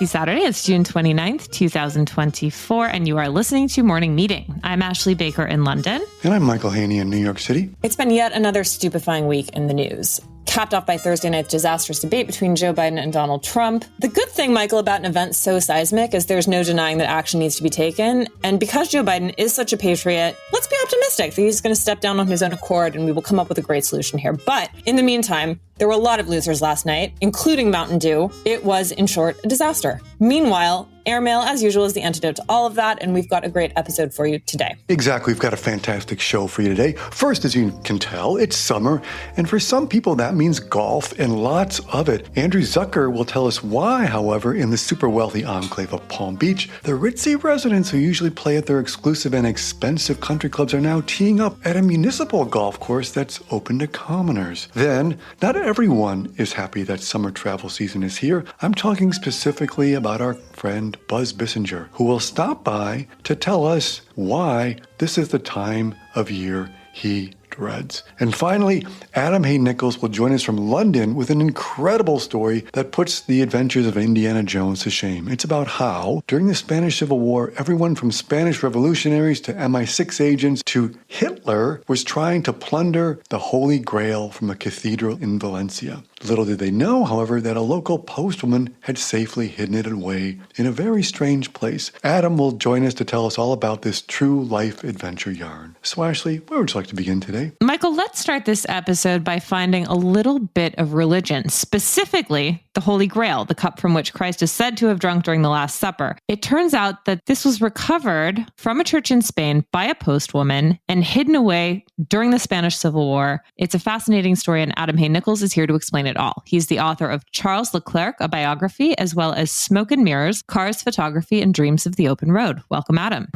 Happy Saturday. It's June 29th, 2024, and you are listening to Morning Meeting. I'm Ashley Baker in London. And I'm Michael Haney in New York City. It's been yet another stupefying week in the news. Capped off by Thursday night's disastrous debate between Joe Biden and Donald Trump. The good thing, Michael, about an event so seismic is there's no denying that action needs to be taken. And because Joe Biden is such a patriot, let's be optimistic that he's going to step down on his own accord and we will come up with a great solution here. But in the meantime, there were a lot of losers last night, including Mountain Dew. It was, in short, a disaster. Meanwhile, airmail, as usual, is the antidote to all of that, and we've got a great episode for you today. Exactly. We've got a fantastic show for you today. First, as you can tell, it's summer, and for some people, that means golf and lots of it. Andrew Zucker will tell us why, however, in the super wealthy enclave of Palm Beach, the ritzy residents who usually play at their exclusive and expensive country clubs are now teeing up at a municipal golf course that's open to commoners. Then, not everyone is happy that summer travel season is here. I'm talking specifically about our friend Buzz Bissinger, who will stop by to tell us why this is the time of year he dreads. And finally, Adam Hay Nichols will join us from London with an incredible story that puts the adventures of Indiana Jones to shame. It's about how, during the Spanish Civil War, everyone from Spanish revolutionaries to MI6 agents to Hitler was trying to plunder the Holy Grail from a cathedral in Valencia. Little did they know, however, that a local postwoman had safely hidden it away in a very strange place. Adam will join us to tell us all about this true life adventure yarn. So Ashley, where would you like to begin today? Michael, let's start this episode by finding a little bit of religion, specifically the Holy Grail, the cup from which Christ is said to have drunk during the Last Supper. It turns out that this was recovered from a church in Spain by a postwoman and hidden away during the Spanish Civil War. It's a fascinating story, and Adam Hay Nichols is here to explain it all. He's the author of Charles Leclerc, a biography, as well as Smoke and Mirrors, Cars, Photography, and Dreams of the Open Road. Welcome, Adam.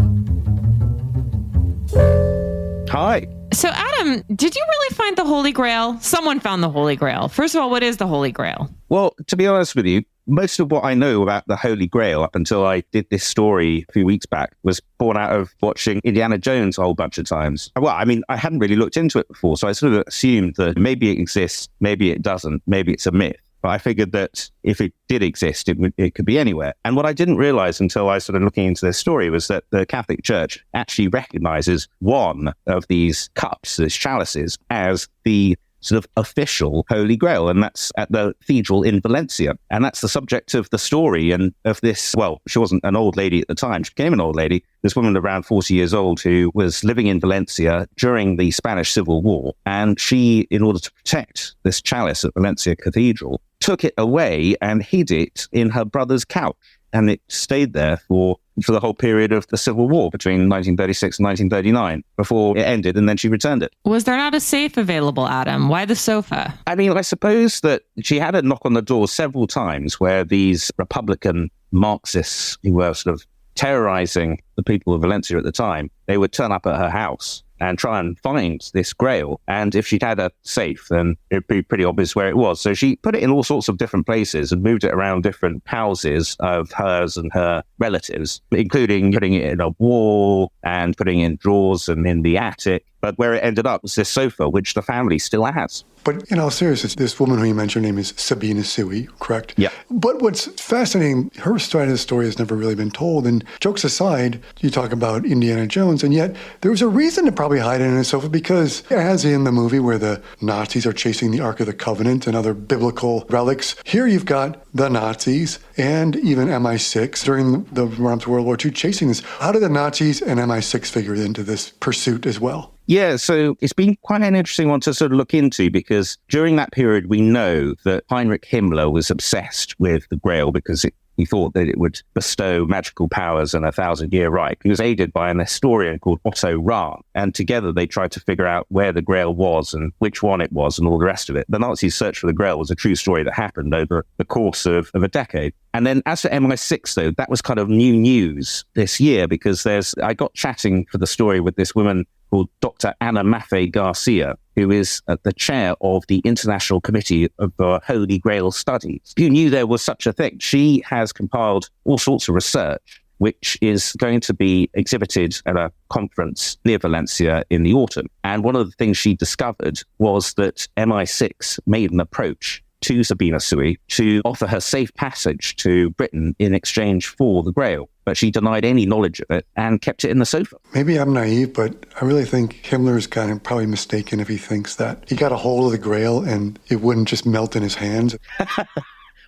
Hi. So, Adam, did you really find the Holy Grail? Someone found the Holy Grail. First of all, what is the Holy Grail? Well, to be honest with you, most of what I know about the Holy Grail up until I did this story a few weeks back was born out of watching Indiana Jones a whole bunch of times. Well, I mean, I hadn't really looked into it before, so I sort of assumed that maybe it exists, maybe it doesn't, maybe it's a myth. But I figured that if it did exist, it could be anywhere. And what I didn't realize until I started looking into this story was that the Catholic Church actually recognizes one of these cups, these chalices, as the sort of official Holy Grail, and that's at the cathedral in Valencia. And that's the subject of the story and of this, well, she wasn't an old lady at the time, she became an old lady, this woman around 40 years old who was living in Valencia during the Spanish Civil War. And she, in order to protect this chalice at Valencia Cathedral, took it away and hid it in her brother's couch. And it stayed there for the whole period of the Civil War between 1936 and 1939 before it ended, and then she returned it. Was there not a safe available, Adam? Why the sofa? I mean, I suppose that she had a knock on the door several times where these Republican Marxists who were sort of terrorizing the people of Valencia at the time, they would turn up at her house and try and find this grail. And if she'd had a safe, then it'd be pretty obvious where it was. So she put it in all sorts of different places and moved it around different houses of hers and her relatives, including putting it in a wall and putting it in drawers and in the attic. But where it ended up was this sofa, which the family still has. But in all seriousness, this woman who you mentioned, her name is Sabina Sui, correct? Yeah. But what's fascinating, her side of the story has never really been told. And jokes aside, you talk about Indiana Jones, and yet there was a reason to probably hide it in a sofa, because as in the movie where the Nazis are chasing the Ark of the Covenant and other biblical relics, here you've got the Nazis and even MI6 during the run-up to World War II chasing this. How did the Nazis and MI6 figure into this pursuit as well? Yeah, so it's been quite an interesting one to sort of look into, because during that period, we know that Heinrich Himmler was obsessed with the Grail because he thought that it would bestow magical powers and a 1,000-year Reich. He was aided by an historian called Otto Rahn, and together they tried to figure out where the Grail was and which one it was and all the rest of it. The Nazis' search for the Grail was a true story that happened over the course of a decade. And then as for MI6, though, that was kind of new news this year, because I got chatting for the story with this woman called Dr. Ana Maffei Garcia, who is the chair of the International Committee of Holy Grail Studies. Who knew there was such a thing? She has compiled all sorts of research, which is going to be exhibited at a conference near Valencia in the autumn. And one of the things she discovered was that MI6 made an approach to Sabina Sui to offer her safe passage to Britain in exchange for the Grail. But she denied any knowledge of it and kept it in the sofa. Maybe I'm naive, but I really think Himmler's kind of probably mistaken if he thinks that he got a hold of the Grail and it wouldn't just melt in his hands.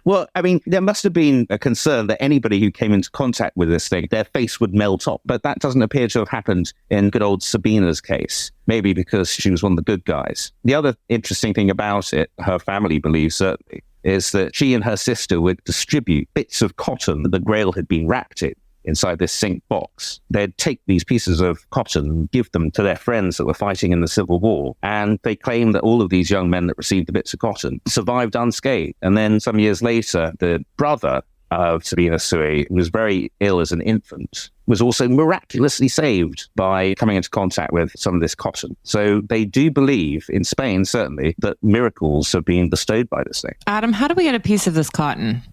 Well, I mean, there must have been a concern that anybody who came into contact with this thing, their face would melt off. But that doesn't appear to have happened in good old Sabina's case, maybe because she was one of the good guys. The other interesting thing about it, her family believes certainly, is that she and her sister would distribute bits of cotton that the Grail had been wrapped in inside this zinc box. They'd take these pieces of cotton and give them to their friends that were fighting in the Civil War. And they claim that all of these young men that received the bits of cotton survived unscathed. And then some years later, the brother of Sabina Sui, who was very ill as an infant, was also miraculously saved by coming into contact with some of this cotton. So they do believe, in Spain certainly, that miracles have been bestowed by this thing. Adam, how do we get a piece of this cotton?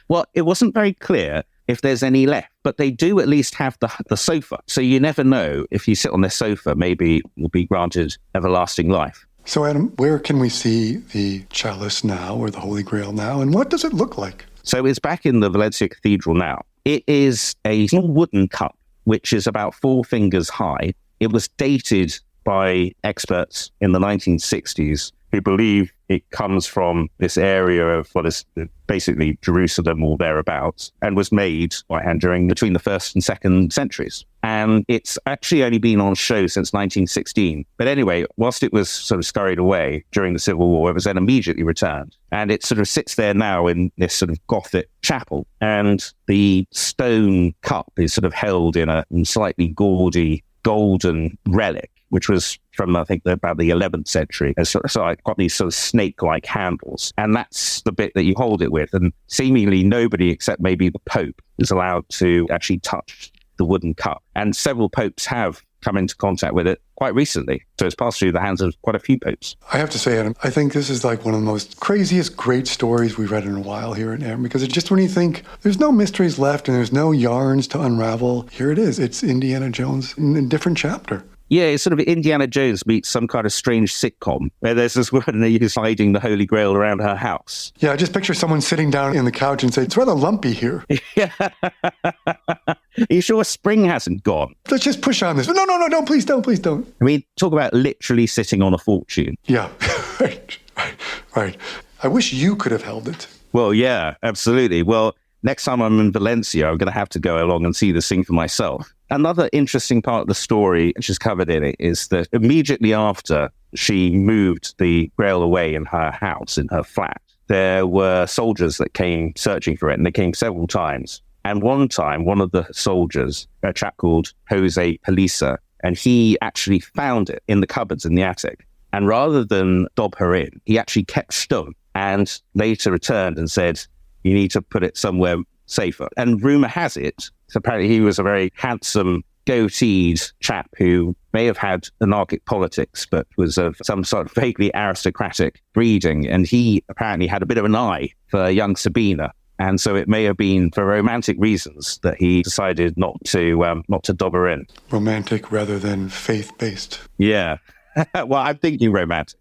Well, it wasn't very clear if there's any left, but they do at least have the sofa. So you never know, if you sit on this sofa, maybe you'll be granted everlasting life. So Adam, where can we see the chalice now, or the Holy Grail now, and what does it look like? So it's back in the Valencia Cathedral now. It is a small wooden cup, which is about 4 fingers high. It was dated by experts in the 1960s who believe it comes from this area of what is basically Jerusalem or thereabouts, and was made by hand between the 1st and 2nd centuries. And it's actually only been on show since 1916. But anyway, whilst it was sort of scurried away during the Civil War, it was then immediately returned. And it sort of sits there now in this sort of Gothic chapel. And the stone cup is sort of held in a slightly gaudy golden relic, which was from, I think, about the 11th century. And so it's got these sort of snake-like handles. And that's the bit that you hold it with. And seemingly nobody except maybe the Pope is allowed to actually touch the wooden cup. And several popes have come into contact with it quite recently. So it's passed through the hands of quite a few popes. I have to say, Adam, I think this is like one of the most craziest, great stories we've read in a while here at Aaron, because it's just when you think there's no mysteries left and there's no yarns to unravel, here it is. It's Indiana Jones in a different chapter. Yeah, it's sort of Indiana Jones meets some kind of strange sitcom where there's this woman who's hiding the Holy Grail around her house. Yeah, I just picture someone sitting down in the couch and say, it's rather lumpy here. Yeah. Are you sure a spring hasn't gone? Let's just push on this. No, don't, please don't. I mean, talk about literally sitting on a fortune. Yeah, right. I wish you could have held it. Well, yeah, absolutely. Well, next time I'm in Valencia, I'm going to have to go along and see this thing for myself. Another interesting part of the story, which is covered in it, is that immediately after she moved the Grail away in her house, in her flat, there were soldiers that came searching for it, and they came several times. And one time, one of the soldiers, a chap called Jose Pelisa, and he actually found it in the cupboards in the attic. And rather than dob her in, he actually kept stum and later returned and said, you need to put it somewhere safer. And rumor has it, apparently he was a very handsome, goateed chap who may have had anarchic politics, but was of some sort of vaguely aristocratic breeding. And he apparently had a bit of an eye for young Sabina. And so it may have been for romantic reasons that he decided not to dob her in. Romantic rather than faith-based. Yeah. Well, I'm thinking romantic.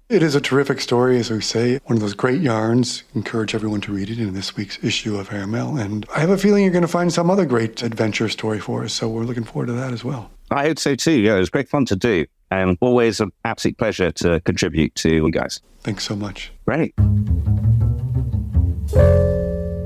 It is a terrific story, as we say. One of those great yarns. Encourage everyone to read it in this week's issue of Hair Mail. And I have a feeling you're going to find some other great adventure story for us. So we're looking forward to that as well. I hope so too. Yeah, it was great fun to do. And always an absolute pleasure to contribute to you guys. Thanks so much. Great.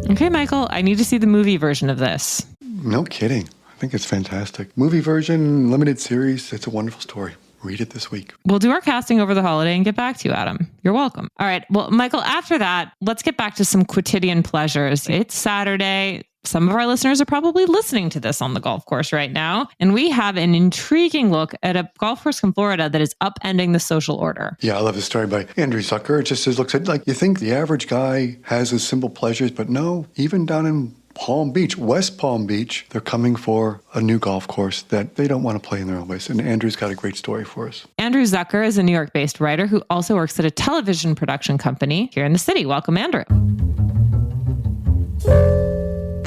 Okay, Michael, I need to see the movie version of this. No kidding. I think it's fantastic. Movie version, limited series. It's a wonderful story. Read it this week. We'll do our casting over the holiday and get back to you, Adam. You're welcome. All right. Well, Michael, after that, let's get back to some quotidian pleasures. It's Saturday. Some of our listeners are probably listening to this on the golf course right now. And we have an intriguing look at a golf course in Florida that is upending the social order. Yeah, I love this story by Andrew Zucker. It just looks at like you think the average guy has his simple pleasures, but no, even down in Palm Beach, West Palm Beach, they're coming for a new golf course that they don't want to play in their own ways. And Andrew's got a great story for us. Andrew Zucker is a New York-based writer who also works at a television production company here in the city. Welcome, Andrew.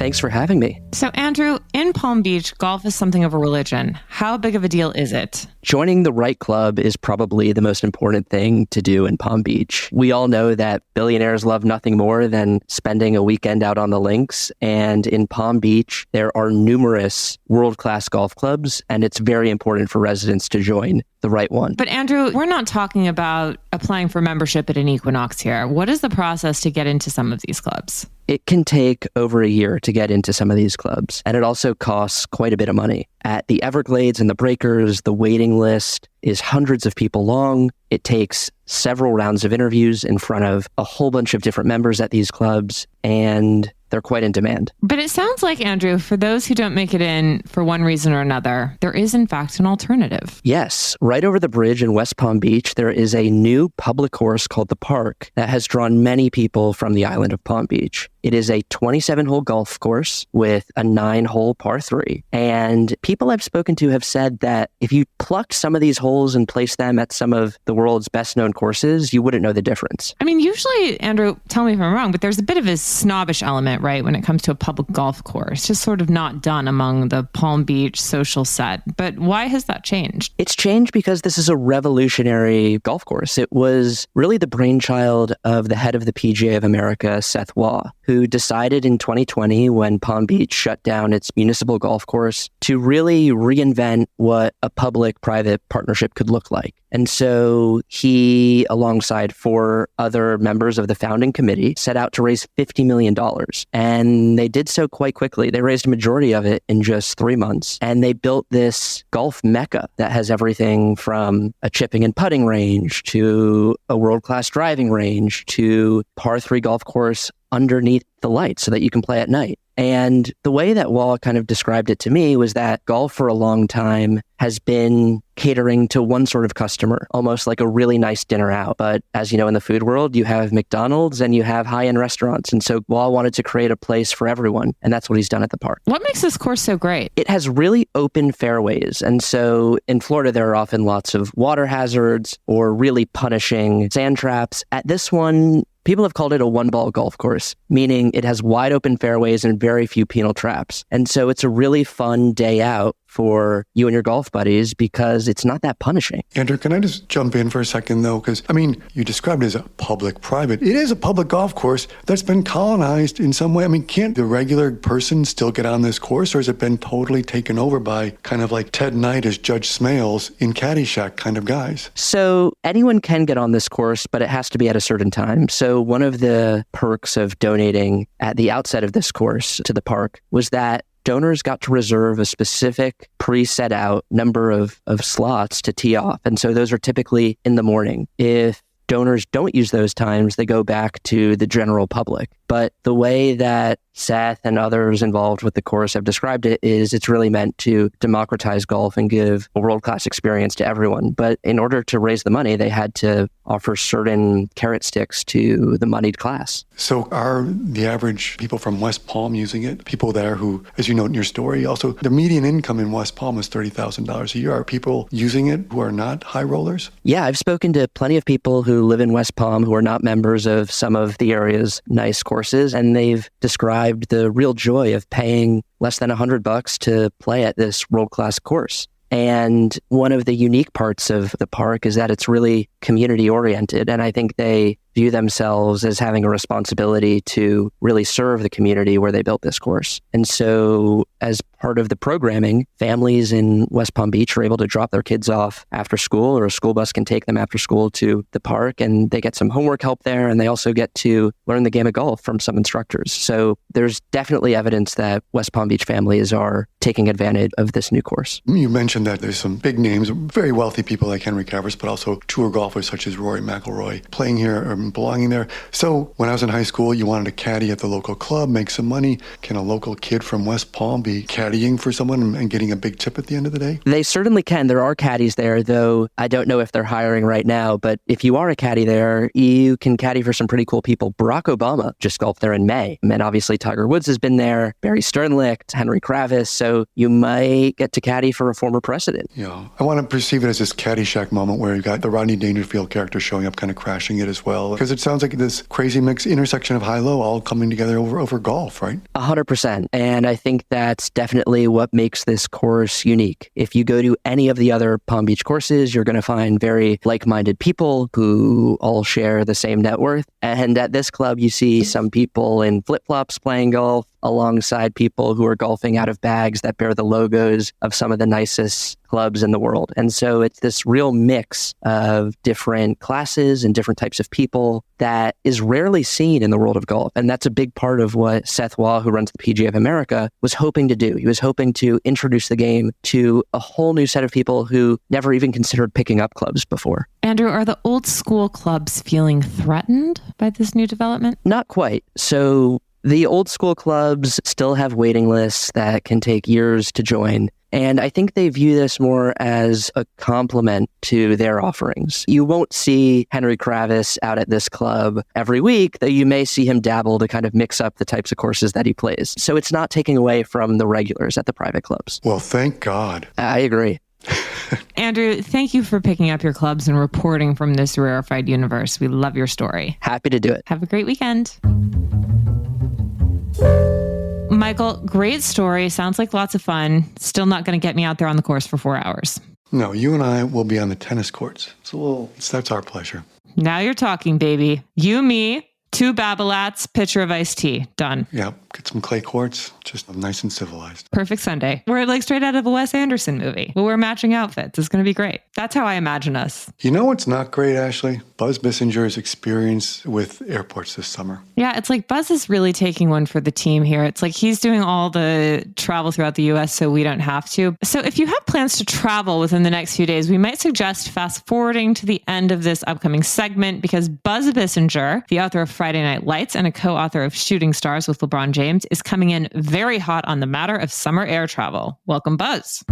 Thanks for having me. So, Andrew, in Palm Beach, golf is something of a religion. How big of a deal is it? Joining the right club is probably the most important thing to do in Palm Beach. We all know that billionaires love nothing more than spending a weekend out on the links. And in Palm Beach, there are numerous world-class golf clubs, and it's very important for residents to join the right one. But Andrew, we're not talking about applying for membership at an Equinox here. What is the process to get into some of these clubs? It can take over a year to get into some of these clubs, and it also costs quite a bit of money. At the Everglades and the Breakers, the waiting list is hundreds of people long. It takes several rounds of interviews in front of a whole bunch of different members at these clubs, and they're quite in demand. But it sounds like, Andrew, for those who don't make it in for one reason or another, there is in fact an alternative. Yes. Right over the bridge in West Palm Beach, there is a new public course called The Park that has drawn many people from the island of Palm Beach. It is a 27-hole golf course with a 9-hole par 3. And people I've spoken to have said that if you plucked some of these holes and placed them at some of the world's best-known courses, you wouldn't know the difference. I mean, usually, Andrew, tell me if I'm wrong, but there's a bit of a snobbish element, right, when it comes to a public golf course. Just sort of not done among the Palm Beach social set. But why has that changed? It's changed because this is a revolutionary golf course. It was really the brainchild of the head of the PGA of America, Seth Waugh, who decided in 2020, when Palm Beach shut down its municipal golf course, to really reinvent what a public-private partnership could look like. And so he, alongside 4 other members of the founding committee, set out to raise $50 million. And they did so quite quickly. They raised a majority of it in just 3 months. And they built this golf mecca that has everything from a chipping and putting range to a world-class driving range to par 3 golf course underneath the lights so that you can play at night. And the way that Waugh kind of described it to me was that golf for a long time has been catering to one sort of customer, almost like a really nice dinner out. But as you know, in the food world, you have McDonald's and you have high-end restaurants. And so Waugh wanted to create a place for everyone. And that's what he's done at the park. What makes this course so great? It has really open fairways. And so in Florida, there are often lots of water hazards or really punishing sand traps. At this one, people have called it a one-ball golf course, meaning it has wide open fairways and very few penal traps. And so it's a really fun day out for you and your golf buddies because it's not that punishing. Andrew, can I just jump in for a second, though? Because, I mean, you described it as a public-private. It is a public golf course that's been colonized in some way. I mean, can't the regular person still get on this course, or has it been totally taken over by kind of like Ted Knight as Judge Smales in Caddyshack kind of guys? So anyone can get on this course, but it has to be at a certain time. So one of the perks of donating at the outset of this course to the park was that donors got to reserve a specific pre-set out number of slots to tee off. And so those are typically in the morning. If donors don't use those times, they go back to the general public. But the way that Seth and others involved with the course have described it is it's really meant to democratize golf and give a world-class experience to everyone. But in order to raise the money, they had to offer certain carrot sticks to the moneyed class. So are the average people from West Palm using it? People there who, as you note in your story, also the median income in West Palm is $30,000 a year. Are people using it who are not high rollers? Yeah, I've spoken to plenty of people who live in West Palm who are not members of some of the area's nice courses, and they've described the real joy of paying less than $100 to play at this world-class course. And one of the unique parts of the park is that it's really community-oriented, and I think they view themselves as having a responsibility to really serve the community where they built this course. And so as part of the programming, families in West Palm Beach are able to drop their kids off after school, or a school bus can take them after school to the park, and they get some homework help there, and they also get to learn the game of golf from some instructors. So there's definitely evidence that West Palm Beach families are taking advantage of this new course. You mentioned that there's some big names, very wealthy people like Henry Cavers, but also tour golfers such as Rory McIlroy playing here or belonging there. So when I was in high school, you wanted to caddy at the local club, make some money. Can a local kid from West Palm be caddying for someone and getting a big tip at the end of the day? They certainly can. There are caddies there, though I don't know if they're hiring right now. But if you are a caddy there, you can caddy for some pretty cool people. Barack Obama just golfed there in May. And obviously Tiger Woods has been there, Barry Sternlicht, Henry Kravis. So you might get to caddy for a former president. Yeah. I want to perceive it as this Caddyshack moment where you got the Rodney Dangerfield character showing up, kind of crashing it as well. deal? Because it sounds like this crazy mix intersection of high-low all coming together over golf, right? 100%. And I think that's definitely what makes this course unique. If you go to any of the other Palm Beach courses, you're going to find very like-minded people who all share the same net worth. And at this club, you see some people in flip-flops playing golf alongside people who are golfing out of bags that bear the logos of some of the nicest clubs in the world. And so it's this real mix of different classes and different types of people that is rarely seen in the world of golf. And that's a big part of what Seth Waugh, who runs the PGA of America, was hoping to do. He was hoping to introduce the game to a whole new set of people who never even considered picking up clubs before. Andrew, are the old school clubs feeling threatened by this new development? Not quite. So the old school clubs still have waiting lists that can take years to join. And I think they view this more as a complement to their offerings. You won't see Henry Kravis out at this club every week, though you may see him dabble to kind of mix up the types of courses that he plays. So it's not taking away from the regulars at the private clubs. Well, thank God. I agree. Andrew, thank you for picking up your clubs and reporting from this rarefied universe. We love your story. Happy to do it. Have a great weekend. Michael, great story. Sounds like lots of fun. Still not going to get me out there on the course for 4 hours. No, you and I will be on the tennis courts. That's our pleasure. Now you're talking, baby. You, me, 2 Babolats, pitcher of iced tea. Done. Yeah, get some clay courts, just nice and civilized. Perfect Sunday. We're like straight out of a Wes Anderson movie. We'll wear matching outfits. It's going to be great. That's how I imagine us. You know what's not great, Ashley? Buzz Bissinger's experience with airports this summer. Yeah, it's like Buzz is really taking one for the team here. It's like he's doing all the travel throughout the U.S. so we don't have to. So if you have plans to travel within the next few days, we might suggest fast forwarding to the end of this upcoming segment because Buzz Bissinger, the author of Friday Night Lights and a co-author of Shooting Stars with LeBron James, is coming in very hot on the matter of summer air travel. Welcome, Buzz.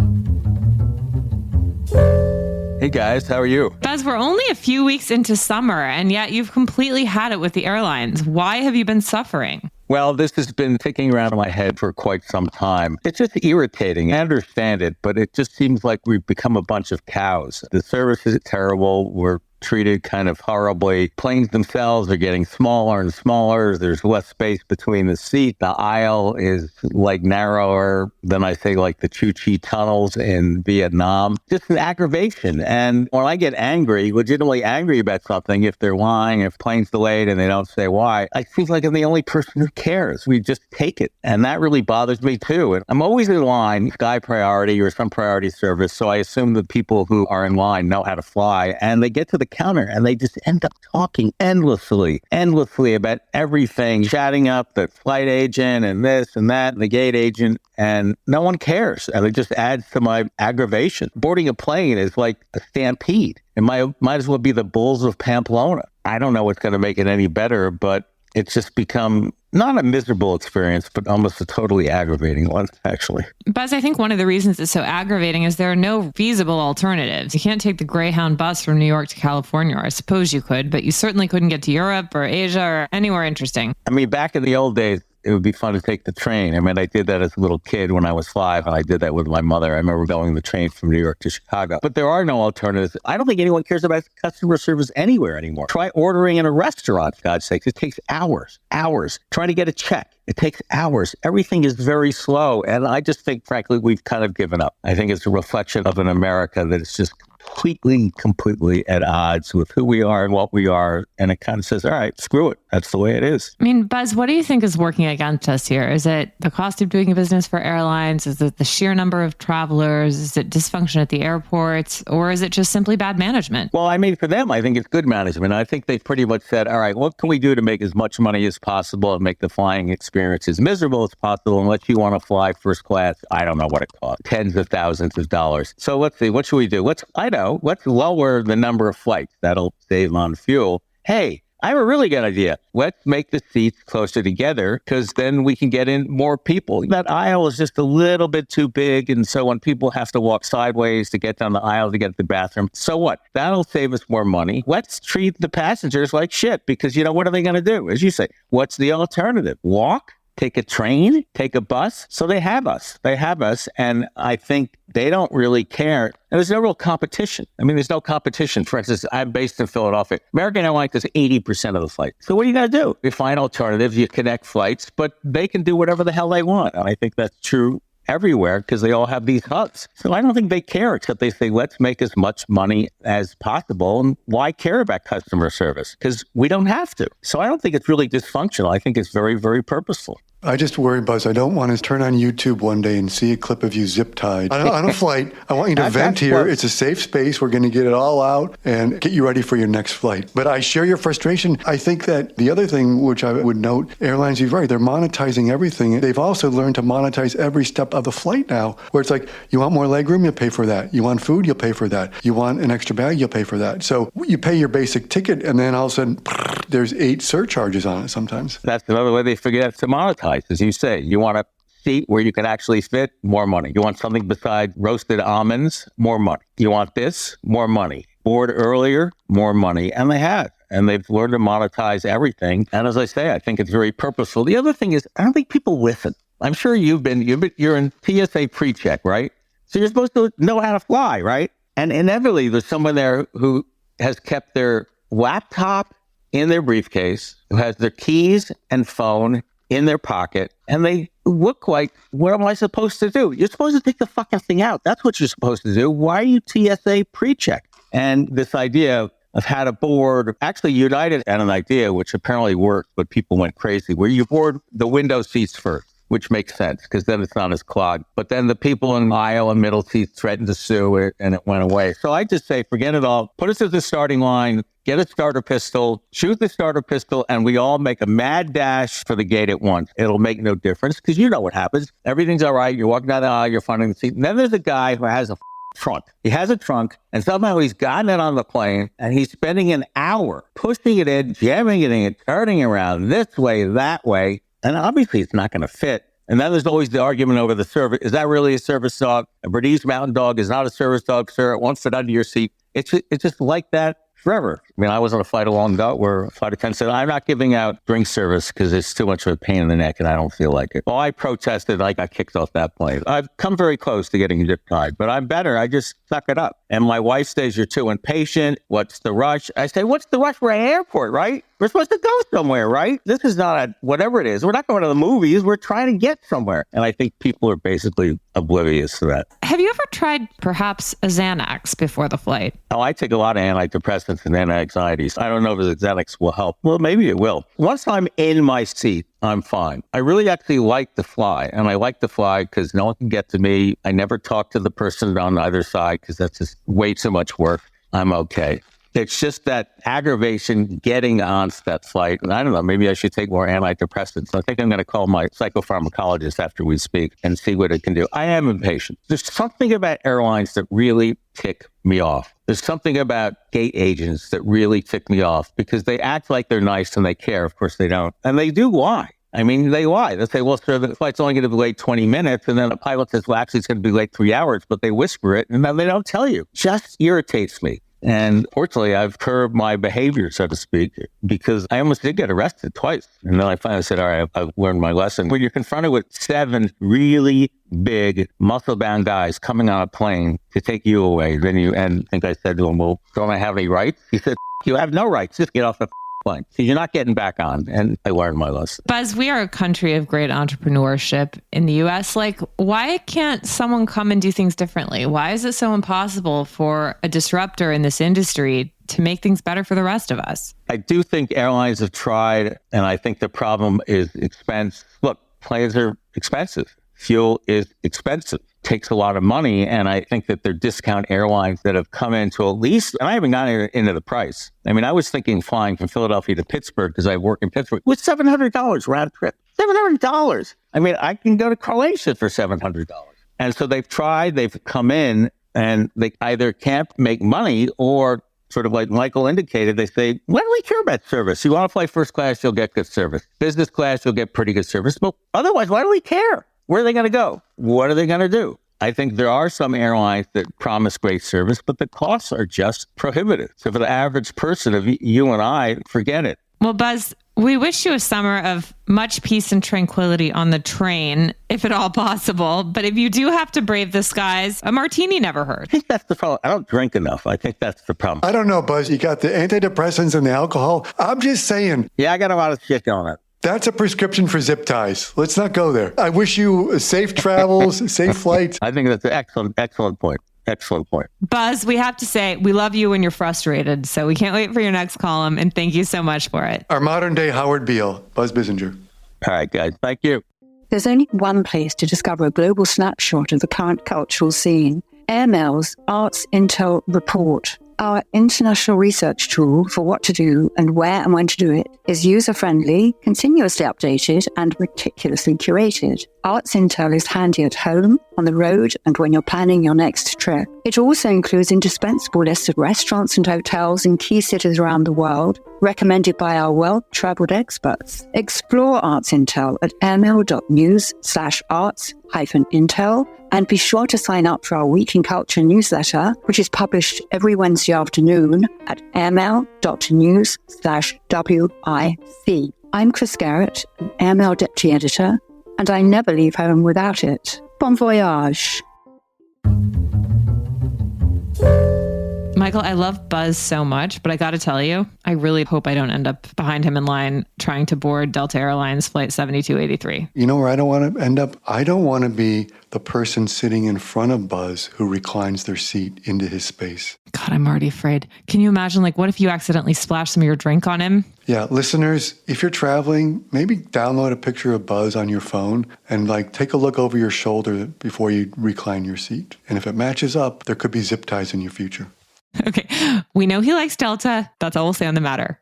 Hey guys, how are you? Buzz, we're only a few weeks into summer, and yet you've completely had it with the airlines. Why have you been suffering? Well, this has been ticking around in my head for quite some time. It's just irritating. I understand it, but it just seems like we've become a bunch of cows. The service is terrible. We're treated kind of horribly. Planes themselves are getting smaller and smaller. There's less space between the seat. The aisle is like narrower than I say like the Chu Chi tunnels in Vietnam. Just an aggravation. And when I get angry, legitimately angry about something, if they're lying, if plane's delayed and they don't say why, I feel like I'm the only person who cares. We just take it. And that really bothers me too. And I'm always in line, Sky Priority or some priority service. So I assume the people who are in line know how to fly, and they get to the counter and they just end up talking endlessly about everything, chatting up the flight agent and this and that, and the gate agent, and no one cares. And it just adds to my aggravation. Boarding a plane is like a stampede. It might as well be the bulls of Pamplona. I don't know what's going to make it any better, but it's just become not a miserable experience, but almost a totally aggravating one, actually. Buzz, I think one of the reasons it's so aggravating is there are no feasible alternatives. You can't take the Greyhound bus from New York to California, or I suppose you could, but you certainly couldn't get to Europe or Asia or anywhere interesting. I mean, back in the old days, it would be fun to take the train. I mean, I did that as a little kid when I was 5, and I did that with my mother. I remember going the train from New York to Chicago. But there are no alternatives. I don't think anyone cares about customer service anywhere anymore. Try ordering in a restaurant, for God's sakes. It takes hours. Trying to get a check. It takes hours. Everything is very slow. And I just think, frankly, we've kind of given up. I think it's a reflection of an America that is just completely at odds with who we are and what we are. And it kind of says, all right, screw it. That's the way it is. I mean, Buzz, what do you think is working against us here? Is it the cost of doing business for airlines? Is it the sheer number of travelers? Is it dysfunction at the airports? Or is it just simply bad management? Well, I mean, for them, I think it's good management. I think they've pretty much said, all right, what can we do to make as much money as possible and make the flying experience as miserable as possible and let you want to fly first class? I don't know what it costs. Tens of thousands of dollars. So let's see, what should we do? Let's lower the number of flights. That'll save on fuel. Hey, I have a really good idea. Let's make the seats closer together because then we can get in more people. That aisle is just a little bit too big. And so when people have to walk sideways to get down the aisle to get to the bathroom, so what? That'll save us more money. Let's treat the passengers like shit because, what are they going to do? As you say, what's the alternative? Walk? Take a train? Take a bus? So they have us. And I think They don't really care. And there's no real competition. I mean, there's no competition. For instance, I'm based in Philadelphia. American Airlines does 80% of the flights. So what are you going to do? You find alternatives, you connect flights, but they can do whatever the hell they want. And I think that's true everywhere because they all have these hubs. So I don't think they care, except they say, let's make as much money as possible. And why care about customer service? Because we don't have to. So I don't think it's really dysfunctional. I think it's very, very purposeful. I just worry, Buzz, I don't want to turn on YouTube one day and see a clip of you zip-tied on a flight. I want you to vent here. It's a safe space. We're going to get it all out and get you ready for your next flight. But I share your frustration. I think that the other thing which I would note, airlines, you're right, they're monetizing everything. They've also learned to monetize every step of the flight now, where it's like, you want more legroom, you'll pay for that. You want food, you'll pay for that. You want an extra bag, you'll pay for that. So you pay your basic ticket, and then all of a sudden, there's 8 surcharges on it sometimes. That's another way they figure out to monetize. As you say, you want a seat where you can actually fit, more money. You want something besides roasted almonds, more money. You want this, more money. Board earlier, more money. And they have. And they've learned to monetize everything. And as I say, I think it's very purposeful. The other thing is, I don't think people listen. I'm sure you're in TSA pre-check, right? So you're supposed to know how to fly, right? And inevitably, there's someone there who has kept their laptop in their briefcase, who has their keys and phone in their pocket, and they look like, what am I supposed to do? You're supposed to take the fucking thing out. That's what you're supposed to do. Why are you TSA pre-check? And this idea of how to board, actually United had an idea, which apparently worked, but people went crazy, where you board the window seats first, which makes sense because then it's not as clogged. But then the people in aisle and middle seats threatened to sue it, and it went away. So I just say, forget it all. Put us at the starting line, get a starter pistol, shoot the starter pistol, and we all make a mad dash for the gate at once. It'll make no difference because you know what happens. Everything's all right. You're walking down the aisle, you're finding the seat. And then there's a guy who has a trunk. He has a trunk, and somehow he's gotten it on the plane, and he's spending an hour pushing it in, jamming it in, turning around this way, that way. And obviously it's not going to fit. And then there's always the argument over the service. Is that really a service dog? A Bernese Mountain Dog is not a service dog, sir. It won't fit under your seat. It's just like that forever. I mean, I was on a flight long ago where a flight attendant said, I'm not giving out drink service because it's too much of a pain in the neck and I don't feel like it. Well, I protested. I got kicked off that plane. I've come very close to getting zip-tied, but I'm better. I just suck it up. And my wife says, you're too impatient. What's the rush? I say, what's the rush? We're at an airport, right? We're supposed to go somewhere, right? This is not whatever it is. We're not going to the movies. We're trying to get somewhere. And I think people are basically oblivious to that. Have you ever tried perhaps a Xanax before the flight? Oh, I take a lot of antidepressants and anti-anxieties. I don't know if the Xanax will help. Well, maybe it will. Once I'm in my seat, I'm fine. I really actually like to fly. And I like to fly because no one can get to me. I never talk to the person on either side because that's just way too much work. I'm okay. It's just that aggravation getting on that flight. And I don't know, maybe I should take more antidepressants. I think I'm going to call my psychopharmacologist after we speak and see what it can do. I am impatient. There's something about airlines that really tick me off. There's something about gate agents that really tick me off because they act like they're nice and they care. Of course they don't. And they do lie. I mean, they lie. They say, well, sir, the flight's only going to be late 20 minutes. And then the pilot says, well, actually, it's going to be late 3 hours. But they whisper it and then they don't tell you. Just irritates me. And fortunately, I've curbed my behavior, so to speak, because I almost did get arrested twice. And then I finally said, all right, I've learned my lesson. When you're confronted with 7 really big, muscle-bound guys coming on a plane to take you away, then I think I said to him, well, don't I have any rights? He said, you have no rights. Just get off the plane. So you're not getting back on. And I learned my lesson. Buzz, we are a country of great entrepreneurship in the U.S. Like, why can't someone come and do things differently? Why is it so impossible for a disruptor in this industry to make things better for the rest of us? I do think airlines have tried, and I think the problem is expense. Look, planes are expensive. Fuel is expensive. Takes a lot of money, and I think that they're discount airlines that have come into at least, and I haven't gotten into the price. I mean, I was thinking flying from Philadelphia to Pittsburgh because I work in Pittsburgh with $700 round trip. $700. I mean, I can go to Croatia for $700. And so they've tried, they've come in, and they either can't make money or sort of like Michael indicated, they say, why do we care about service? You want to fly first class, you'll get good service. Business class, you'll get pretty good service. But otherwise, why do we care? Where are they going to go? What are they going to do? I think there are some airlines that promise great service, but the costs are just prohibitive. So for the average person, of you and I, forget it. Well, Buzz, We wish you a summer of much peace and tranquility on the train, if at all possible. But if you do have to brave the skies, a martini never hurt. I think that's the problem. I don't drink enough. I think that's the problem. I don't know, Buzz. You got the antidepressants and the alcohol. I'm just saying. Yeah, I got a lot of shit going on. That's a prescription for zip ties. Let's not go there. I wish you safe travels, safe flights. I think that's an excellent point. Excellent point. Buzz, we have to say, we love you when you're frustrated. So we can't wait for your next column. And thank you so much for it. Our modern day Howard Beale, Buzz Bissinger. All right, guys. Thank you. There's only one place to discover a global snapshot of the current cultural scene. Airmail's Arts Intel Report. Our international research tool for what to do and where and when to do it is user-friendly, continuously updated, and meticulously curated. Arts Intel is handy at home, on the road, and when you're planning your next trip. It also includes indispensable lists of restaurants and hotels in key cities around the world, recommended by our well-traveled experts. Explore Arts Intel at airmail.news/arts-intel, and be sure to sign up for our Week in Culture newsletter, which is published every Wednesday afternoon at airmail.news/WIC. I'm Chris Garrett, an Airmail Deputy Editor, and I never leave home without it. Bon voyage. Michael, I love Buzz so much, but I got to tell you, I really hope I don't end up behind him in line trying to board Delta Airlines Flight 7283. You know where I don't want to end up? I don't want to be the person sitting in front of Buzz who reclines their seat into his space. God, I'm already afraid. Can you imagine, what if you accidentally splash some of your drink on him? Yeah, listeners, if you're traveling, maybe download a picture of Buzz on your phone and take a look over your shoulder before you recline your seat. And if it matches up, there could be zip ties in your future. Okay, we know he likes Delta. That's all we'll say on the matter.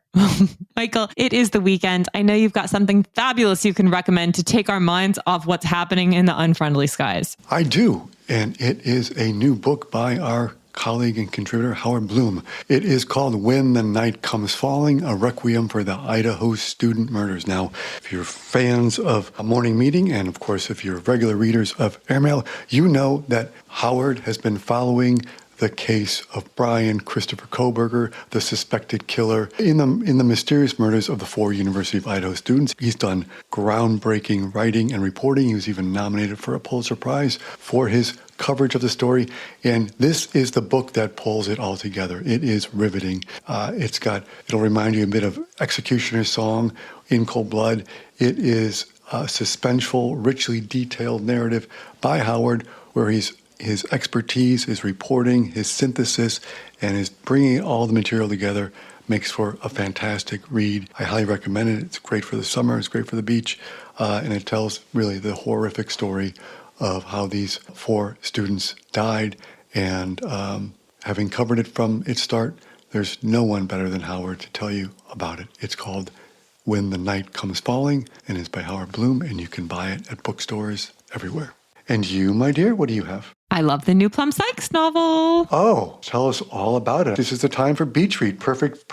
Michael, it is the weekend. I know you've got something fabulous you can recommend to take our minds off what's happening in the unfriendly skies. I do, and it is a new book by our colleague and contributor, Howard Bloom. It is called When the Night Comes Falling, a requiem for the Idaho student murders. Now, if you're fans of A Morning Meeting, and of course, if you're regular readers of Airmail, you know that Howard has been following the case of Brian Christopher Kohberger, the suspected killer in the mysterious murders of the 4 University of Idaho students. He's done groundbreaking writing and reporting. He was even nominated for a Pulitzer Prize for his coverage of the story. And this is the book that pulls it all together. It is riveting. It'll remind you a bit of Executioner's Song, In Cold Blood. It is a suspenseful, richly detailed narrative by Howard where his expertise, his reporting, his synthesis, and his bringing all the material together makes for a fantastic read. I highly recommend it. It's great for the summer. It's great for the beach. And it tells really the horrific story of how these 4 students died. And having covered it from its start, there's no one better than Howard to tell you about it. It's called When the Night Comes Falling, and it's by Howard Bloom, and you can buy it at bookstores everywhere. And you, my dear, what do you have? I love the new Plum Sykes novel. Oh, tell us all about it. This is the time for beach read. Perfect.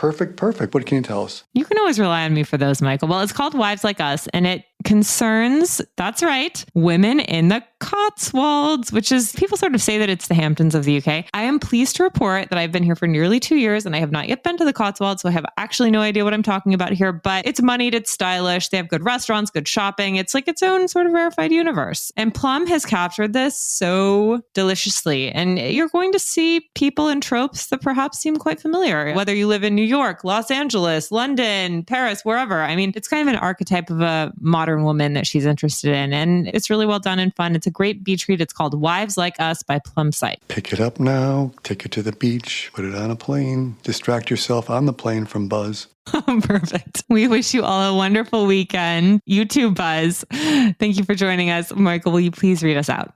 What can you tell us? You can always rely on me for those, Michael. Well, it's called Wives Like Us, and it concerns, that's right, women in the Cotswolds, which is, people sort of say that it's the Hamptons of the UK. I am pleased to report that I've been here for nearly 2 years and I have not yet been to the Cotswolds, so I have actually no idea what I'm talking about here, but it's moneyed, it's stylish, they have good restaurants, good shopping. It's like its own sort of rarefied universe. And Plum has captured this so deliciously. And you're going to see people and tropes that perhaps seem quite familiar, whether you live in New York, Los Angeles, London, Paris, wherever. I mean, it's kind of an archetype of a modern woman that she's interested in. And it's really well done and fun. It's a great beach read. It's called Wives Like Us by Plum Sykes. Pick it up now, take it to the beach, put it on a plane, distract yourself on the plane from Buzz. Perfect. We wish you all a wonderful weekend. You too, Buzz. Thank you for joining us. Michael, will you please read us out?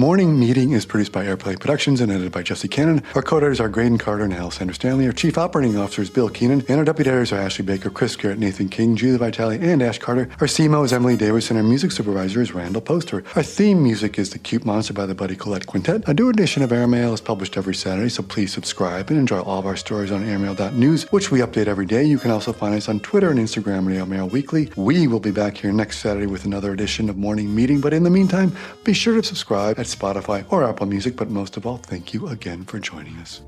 Morning Meeting is produced by Airplay Productions and edited by Jesse Cannon. Our co-editors are Graydon Carter and Alexander Stanley. Our chief operating officer is Bill Keenan. And our deputy editors are Ashley Baker, Chris Garrett, Nathan King, Julie Vitale, and Ash Carter. Our CMO is Emily Davis, and our music supervisor is Randall Poster. Our theme music is The Cute Monster by the Buddy Collette Quintet. A new edition of Airmail is published every Saturday, so please subscribe and enjoy all of our stories on airmail.news, which we update every day. You can also find us on Twitter and Instagram at Airmail Weekly. We will be back here next Saturday with another edition of Morning Meeting, but in the meantime, be sure to subscribe at Spotify or Apple Music. But most of all, thank you again for joining us.